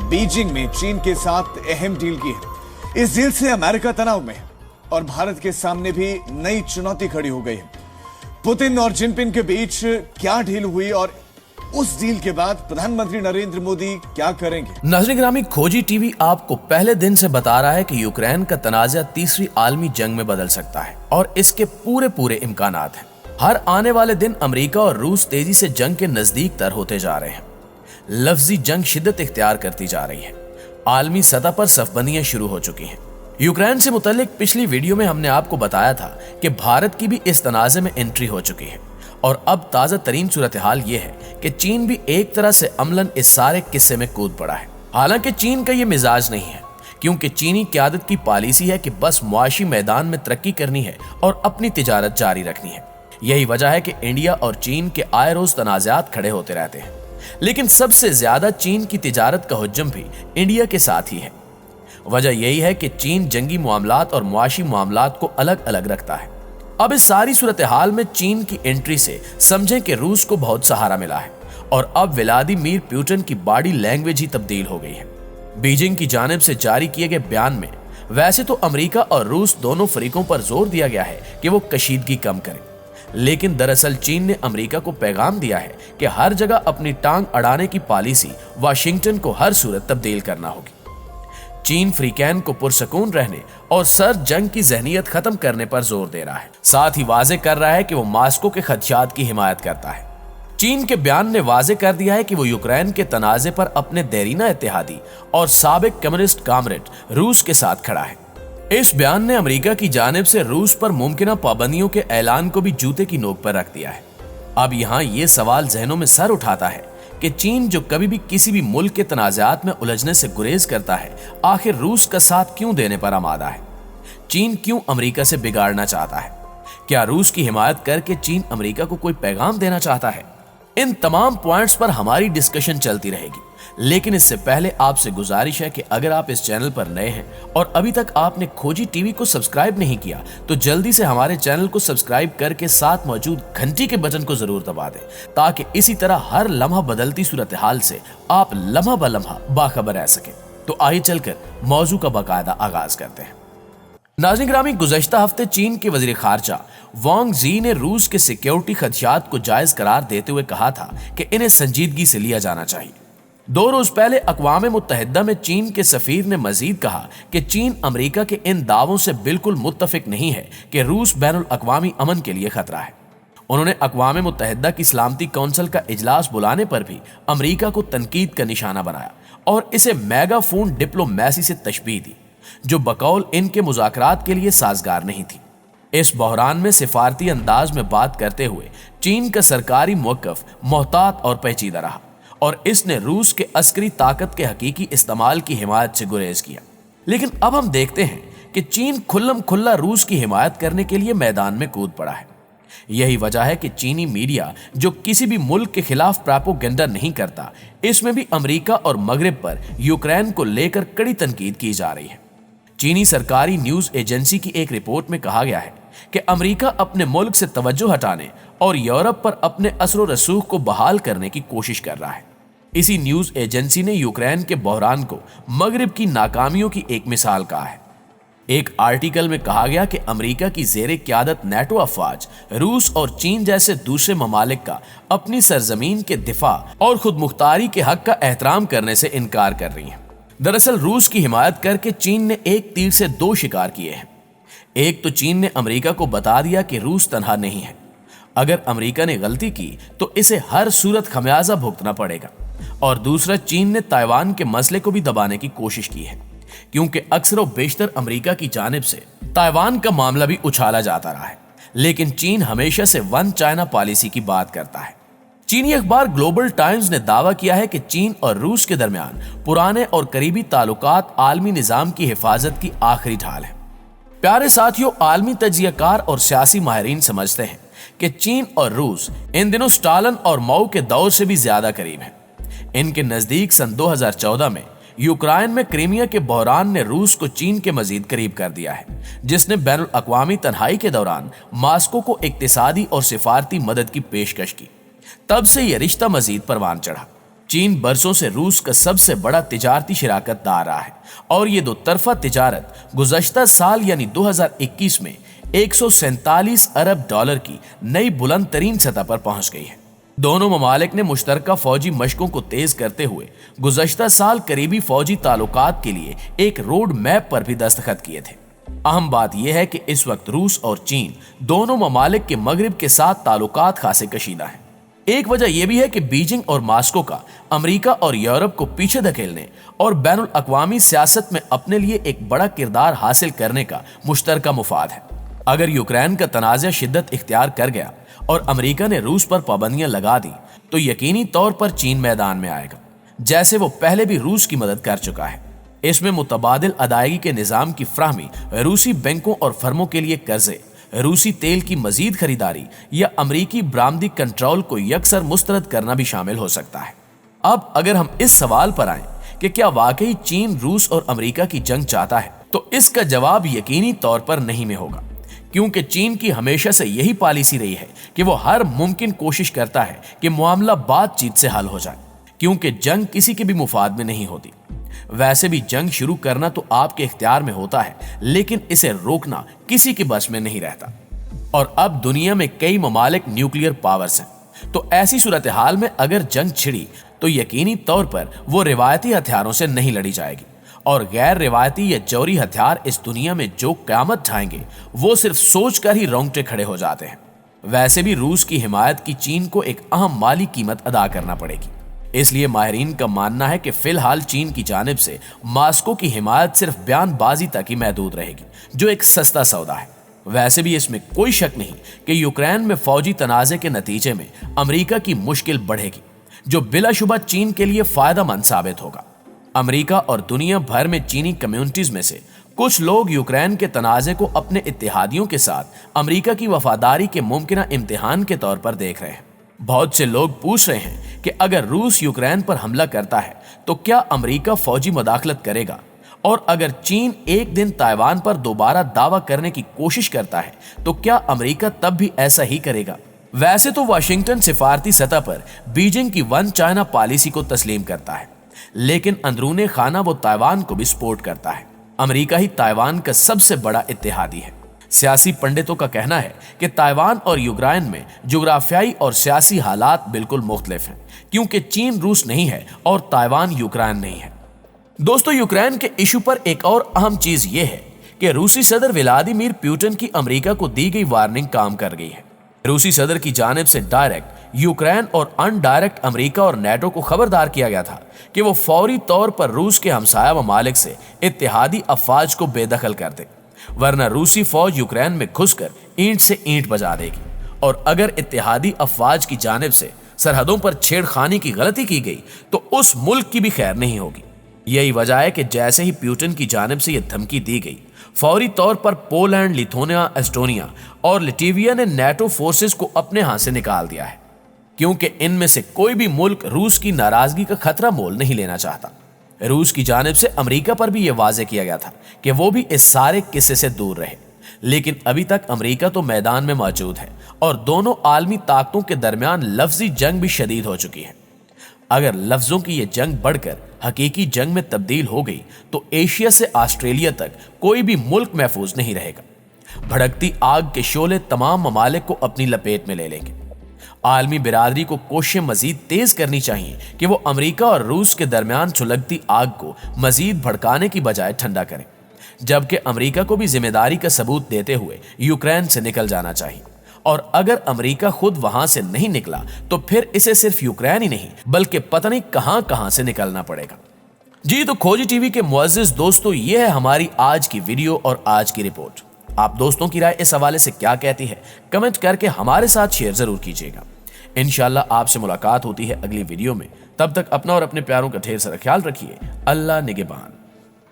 Beijing में चीन के साथ अहम डील की है। इस डील से अमेरिका तनाव में है और भारत के सामने भी नई चुनौती खड़ी हो गई है। पुतिन और जिनपिंग के बीच क्या डील हुई और उस डील के बाद प्रधानमंत्री नरेंद्र मोदी क्या करेंगे? नाज़रीन ग्रामी, खोजी टीवी आपको पहले दिन से बता रहा है कि यूक्रेन का तनाज़ा तीसरी आलमी जंग में बदल सकता है और इसके पूरे इम्कानात हैं। हर आने वाले दिन अमेरिका और रूस तेजी से जंग के नजदीक तर होते जा रहे हैं। लफ्जी जंग शिद्दत इख्तियार करती जा रही है। आलमी सतह पर सफबंदियां शुरू हो चुकी हैं। यूक्रेन से मुतल्लिक पिछली वीडियो में हमने आपको बताया था कि भारत की भी इस तनाज़े में एंट्री हो चुकी है और अब ताज़ा तरीन सूरत हाल ये है कि चीन भी एक तरह से अमलन इस सारे किस्से में कूद पड़ा है। हालांकि चीन का ये मिजाज नहीं है, क्योंकि चीनी क़यादत की पॉलिसी है कि बस मुआशी मैदान में तरक्की करनी है और अपनी तिजारत जारी रखनी है। यही वजह है कि इंडिया और चीन के आए रोज तनाज़ात खड़े होते रहते हैं, लेकिन सबसे ज्यादा चीन की तिजारत का हुज्जम भी इंडिया के साथ ही है। वजह यही है कि चीन जंगी मामलात और मुआशी मामलात को अलग अलग रखता है। अब इस सारी सूरत हाल में चीन की एंट्री से समझें कि रूस को बहुत सहारा मिला है और अब व्लादिमीर पुतिन की बॉडी लैंग्वेज ही तब्दील हो गई है। बीजिंग की जानिब से जारी किए गए बयान में वैसे तो अमेरिका और रूस दोनों फरीकों पर जोर दिया गया है कि वो कशीदगी कम करें, लेकिन दरअसल चीन ने अमेरिका को पैगाम दिया है कि हर जगह अपनी टांग अड़ाने की पॉलिसी वाशिंगटन को हर सूरत तब्दील करना होगी। चीन फ्रीकैन को पुरसकून रहने और सर जंग की जहनीत खत्म करने पर जोर दे रहा है। साथ ही वाजे कर रहा है कि वो मास्को के खदशात की हिमायत करता है। चीन के बयान ने वाजे कर दिया है कि वो यूक्रेन के तनाज़े पर अपने देरीना इत्तेहादी और साबिक कम्युनिस्ट कामरेड रूस के साथ खड़ा है। इस बयान ने अमेरिका की जानिब से रूस पर मुमकिन पाबंदियों के ऐलान को भी जूते की नोक पर रख दिया है। अब यहाँ ये सवाल जहनों में सर उठाता है कि चीन जो कभी भी किसी भी मुल्क के तनाज़ात में उलझने से गुरेज करता है, आखिर रूस का साथ क्यों देने पर आमादा है? चीन क्यों अमेरिका से बिगाड़ना चाहता है? क्या रूस की हिमायत करके चीन अमेरिका को कोई पैगाम देना चाहता है? इन तमाम पॉइंट्स पर हमारी डिस्कशन चलती रहेगी, लेकिन इससे पहले आपसे गुजारिश है कि अगर आप इस चैनल पर नए हैं और अभी तक आपने खोजी टीवी को सब्सक्राइब नहीं किया तो जल्दी से हमारे चैनल को सब्सक्राइब करके साथ मौजूद घंटी के बटन को जरूर दबा दें, ताकि इसी तरह हर लम्हा बदलती सूरत हाल से आप लम्हा ब लम्हा बाखबर रह सके। तो आइए चलकर मौजू का बाकायदा आगाज करते हैं। नाज़रीन ग्रामी, गुज़श्ता हफ्ते चीन के वज़ीर ख़ारजा वांग ज़ी ने रूस के सिक्योरिटी खदशात को जायज़ करार देते हुए कहा था कि इन्हें संजीदगी से लिया जाना चाहिए। 2 रोज पहले अक़वाम मुत्तहिदा में चीन के सफ़ीर ने मजीद कहा कि चीन अमेरिका के इन दावों से बिल्कुल मुत्तफ़िक नहीं है कि रूस बैनुल अक़वामी अमन के लिए खतरा है। उन्होंने अक़वाम मुत्तहिदा की सलामती कौंसिल का इजलास बुलाने पर भी अमेरिका को तनकीद का निशाना बनाया और इसे मेगाफोन डिप्लोमेसी से तशबीह दी, जो बकौल इनके मुज़ाकरात के लिए साजगार नहीं थी। इस बहरान में सिफारती अंदाज में बात करते हुए चीन का सरकारी मौक़िफ़ मोहतात और पेचीदा रहा और इसने रूस के अस्करी ताकत के हकीकी इस्तेमाल की हिमायत से गुरेज किया। लेकिन अब हम देखते हैं कि चीन खुल्लम खुल्ला रूस की हिमायत करने के लिए मैदान में कूद पड़ा है। यही वजह है कि चीनी मीडिया, जो किसी भी मुल्क के खिलाफ प्रोपेगेंडा नहीं करता, इसमें भी अमेरिका और मगरिब पर यूक्रेन को लेकर कड़ी तनकीद की जा रही है। चीनी सरकारी न्यूज एजेंसी की एक रिपोर्ट में कहा गया है कि अमेरिका अपने मुल्क से तवज्जो हटाने और यूरोप पर अपने असर व रसूख को बहाल करने की कोशिश कर रहा है। इसी न्यूज एजेंसी ने यूक्रेन के बहरान को मगरिब की नाकामियों की एक मिसाल कहा है। एक आर्टिकल में कहा गया कि अमेरिका की ज़ेरे क़यादत नेटो अफवाज रूस और चीन जैसे दूसरे ममालिक का अपनी सरजमीन के दिफा और खुद मुख्तारी के हक का एहतराम करने से इनकार कर रही हैं। दरअसल रूस की हिमायत करके चीन ने एक तीर से 2 शिकार किए हैं। एक तो चीन ने अमेरिका को बता दिया कि रूस तन्हा नहीं है, अगर अमेरिका ने गलती की तो इसे हर सूरत खमियाजा भुगतना पड़ेगा। और दूसरा, चीन ने ताइवान के मसले को भी दबाने की कोशिश की है, क्योंकि अक्सर व बेशतर अमेरिका की जानिब से ताइवान का मामला भी उछाला जाता रहा है, लेकिन चीन हमेशा से वन चाइना पॉलिसी की बात करता है। चीनी अखबार ग्लोबल टाइम्स ने दावा किया है कि चीन और रूस के दरमियान पुराने और करीबी ताल्लुकात आलमी निजाम की हिफाजत की आखिरी ढाल है। प्यारे साथियों, आलमी तज्जियाकार और सियासी माहिरीन समझते हैं कि चीन और रूस इन दिनों स्टालिन और माओ के दौर से भी ज्यादा करीब हैं। इनके नजदीक सन 2014 में यूक्रेन में क्रीमिया के बहरान ने रूस को चीन के मजीद करीब कर दिया है, जिसने बैनुल अक़वामी तन्हाई के दौरान मास्को को इक्तिसादी और सिफारती मदद की पेशकश की। तब से यह रिश्ता मजीद परवान चढ़ा। चीन बरसों से रूस का सबसे बड़ा तिजारती शराकत दार रहा है और ये दो तरफा तिजारत गुज़श्ता साल यानी 2021 में 147 अरब डॉलर की नई बुलंद तरीन सतह पर पहुंच गई है। दोनों ममालिक ने मुश्तरका फौजी मशकों को तेज करते हुए गुज़श्ता साल करीबी फौजी ताल्लुकात के लिए एक रोड मैप पर भी दस्तखत किए थे। अहम बात यह है कि इस वक्त रूस और चीन दोनों ममालिक के मगरिब के साथ ताल्लुकात खासे कशीदा हैं। एक वजह यह भी है कि बीजिंग और मास्को का अमेरिका और यूरोप को पीछे धकेलने और बैनुल अक़वामी सियासत में अपने लिए एक बड़ा किरदार हासिल करने का मुश्तरका मुफाद है। अगर यूक्रेन का तनाज़ा शिद्दत इख्तियार कर गया और अमेरिका ने रूस पर पाबंदियां लगा दी तो यकीनी तौर पर चीन मैदान में आएगा, जैसे वो पहले भी रूस की मदद कर चुका है। इसमें मुतबादिल अदायगी के निज़ाम की फ्राहमी, रूसी बैंकों और फर्मों के लिए कर्जे, रूसी तेल की मजीद खरीदारी या अमरीकी बरामदी कंट्रोल को यकसर मुस्तरद करना भी शामिल हो सकता है। अब अगर हम इस सवाल पर आएं कि क्या वाकई चीन रूस और अमेरिका की जंग चाहता है, तो इसका जवाब यकीनी तौर पर नहीं में होगा, क्योंकि चीन की हमेशा से यही पॉलिसी रही है कि वो हर मुमकिन कोशिश करता है कि मामला बातचीत से हल हो जाए, क्योंकि जंग किसी के भी मुफाद में नहीं होती। वैसे भी जंग शुरू करना तो आपके इख्तियार में होता है, लेकिन इसे रोकना किसी के बस में नहीं रहता। और अब दुनिया में कई ममालिक न्यूक्लियर पावर्स हैं, तो ऐसी सूरत हाल में अगर जंग छिड़ी तो यकीनी तौर पर वो रिवायती हथियारों से नहीं लड़ी जाएगी, और गैर रिवायती या जौहरी हथियार इस दुनिया में जो क़यामत ढाएंगे वो सिर्फ सोचकर ही रोंगटे खड़े हो जाते हैं। वैसे भी रूस की हिमायत की चीन को एक अहम माली कीमत अदा करना पड़ेगी, इसलिए माहिरीन का मानना है कि फिलहाल चीन की जानिब से मास्को की हिमायत सिर्फ बयानबाजी तक ही महदूद रहेगी, जो एक सस्ता सौदा है। वैसे भी इसमें कोई शक नहीं कि यूक्रेन में फौजी तनाज़े के नतीजे में अमेरिका की मुश्किल बढ़ेगी, जो बिलाशुबा चीन के लिए फायदेमंद साबित होगा। अमेरिका और दुनिया भर में चीनी कम्युनिटीज में से कुछ लोग यूक्रेन के तनाज़े को अपने इत्तेहादियों के साथ अमेरिका की वफादारी के मुमकिना इम्तिहान के तौर पर देख रहे हैं। बहुत से लोग पूछ रहे हैं कि अगर रूस यूक्रेन पर हमला करता है तो क्या अमेरिका फौजी मुदाखलत करेगा, और अगर चीन एक दिन ताइवान पर दोबारा दावा करने की कोशिश करता है तो क्या अमेरिका तब भी ऐसा ही करेगा। वैसे तो वाशिंगटन सिफारती सतह पर बीजिंग की वन चाइना पॉलिसी को तस्लीम करता है, लेकिन अंदरूने खाना वो ताइवान को भी सपोर्ट करता है। अमेरिका ही ताइवान का सबसे बड़ा इत्तेहादी है। सियासी पंडितों का कहना है कि ताइवान और यूक्रेन में जोग्राफियाई और सियासी हालात बिल्कुल मुख्तलिफ हैं, क्योंकि चीन रूस नहीं है और ताइवान यूक्रेन नहीं है। दोस्तों, यूक्रेन के इशू पर एक और अहम चीज ये है कि रूसी सदर व्लादिमीर पुतिन की अमेरिका को दी गई वार्निंग काम कर गई है। रूसी सदर की जानिब से डायरेक्ट यूक्रेन और अनडायरेक्ट अमेरिका और नेटो को खबरदार किया गया था कि वो फौरी तौर पर रूस के हमसाया ममालिक से इत्तेहादी अफवाज को बेदखल कर दे, वरना रूसी फौज यूक्रेन में घुसकर ईंट से ईंट बजा देगी। और अगर इत्तेहादी अफवाज की जानिब से सरहदों पर छेड़खानी की गलती की गई तो उस मुल्क की भी खैर नहीं होगी। यही वजह है कि जैसे ही पुतिन की जानिब से यह धमकी दी गई, फौरी तौर पर पोलैंड, लिथुआनिया, एस्टोनिया और लिटविया ने नेटो फोर्सेस को अपने हाथ से निकाल दिया है, क्योंकि इनमें से कोई भी मुल्क रूस की नाराजगी का खतरा मोल नहीं लेना चाहता। रूस की जानिब से अमेरिका पर भी यह वाजे किया गया था कि वो भी इस सारे किस्से से दूर रहे, लेकिन अभी तक अमेरिका तो मैदान में मौजूद है और दोनों आलमी ताकतों के दरमियान लफ्जी जंग भी शदीद हो चुकी है। अगर लफ्जों की यह जंग बढ़कर हकीकी जंग में तब्दील हो गई तो एशिया से ऑस्ट्रेलिया तक कोई भी मुल्क महफूज नहीं रहेगा। भड़कती आग के शोले तमाम ममालिक को अपनी लपेट में ले लेंगे। आलमी बिरादरी को कोशिशें मजीद तेज करनी चाहिए कि वो अमेरिका और रूस के दरमियान सुलगती आग को मजीद भड़काने की बजाय ठंडा करें, जबकि अमेरिका को भी जिम्मेदारी का सबूत देते हुए यूक्रेन से निकल जाना चाहिए। और अगर अमेरिका खुद वहां से नहीं निकला तो फिर इसे सिर्फ यूक्रेन ही नहीं बल्कि पता नहीं कहां से निकलना पड़ेगा। जी तो खोजी टीवी के मुअज़्ज़िज़ दोस्तों, ये है हमारी आज की वीडियो और आज की रिपोर्ट। आप दोस्तों की राय इस हवाले से क्या कहती है, कमेंट करके हमारे साथ शेयर जरूर कीजिएगा। इंशाल्लाह आपसे मुलाकात होती है अगली वीडियो में। तब तक अपना और अपने प्यारों का ढेर सारा ख्याल रखिए। अल्लाह निगहबान।